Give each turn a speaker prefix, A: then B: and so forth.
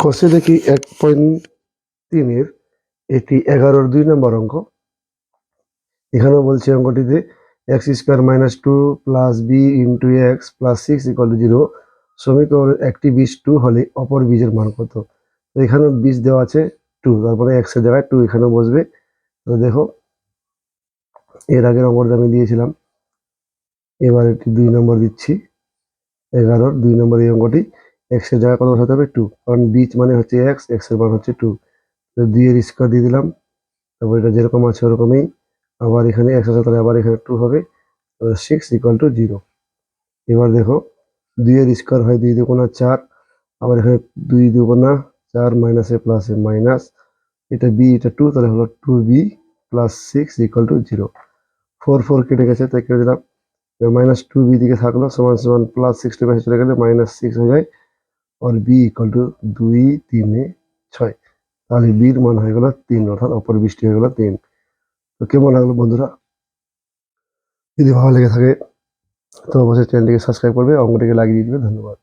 A: কষে দেখি 1.3-এর এটি 11-র 2 নম্বর অঙ্ক। এখানেও বলছে অঙ্কটিতে x square minus 2 plus B into x plus 6 equal to 0 সমীকরণের একটি বীজ 2 হলে অপর বীজের মান কত। তো এখানেও বীজ দেওয়া আছে 2, তারপরে এক্স এর জায়গায় 2 এখানেও বসবে। তো দেখো এর আগের অঙ্কটা আমি দিয়েছিলাম, এবার একটি 2 নম্বর দিচ্ছি। 11-র 2 নম্বর এই অঙ্কটি এক্স এর জায়গায় কত বসাতে হবে 2, কারণ বীজ মানে হচ্ছে এক্স, এক্স এর মান হচ্ছে 2। তো 2 এর স্কোয়ার দিয়ে দিলাম, তারপর এটা যেরকম আছে ওরকমই, আবার এখানে এক্স আছে তাহলে আবার এখানে 2 হবে। 6 ইকুয়াল টু 0। এবার দেখো 2 এর স্কোয়ার হয় 2 দুগুণা 4, আবার এখানে 2 দুগুণা 4 মাইনাসে প্লাসে মাইনাস, এটা বি এটা 2, তাহলে হলো 2b প্লাস 6 ইকুয়াল টু 0। 4 কেটে গেছে তাই কেটে দিলাম, মাইনাস 2b দিকে থাকলো সমান সমান প্লাস 6 পাশে চলে গেলে মাইনাস 6 হয়ে যায়, আর বি ইকুয়াল টু 2 3 6। তাহলে বির মান হয়ে গেল 3, অর্থাৎ অপর বৃষ্টি হয়ে গেল 3। তো কেমন লাগলো বন্ধুরা? যদি ভালো লেগে থাকে তো অবশ্যই চ্যানেলটিকে সাবস্ক্রাইব করবে, অঙ্কটিকে লাগিয়ে দিবে। ধন্যবাদ।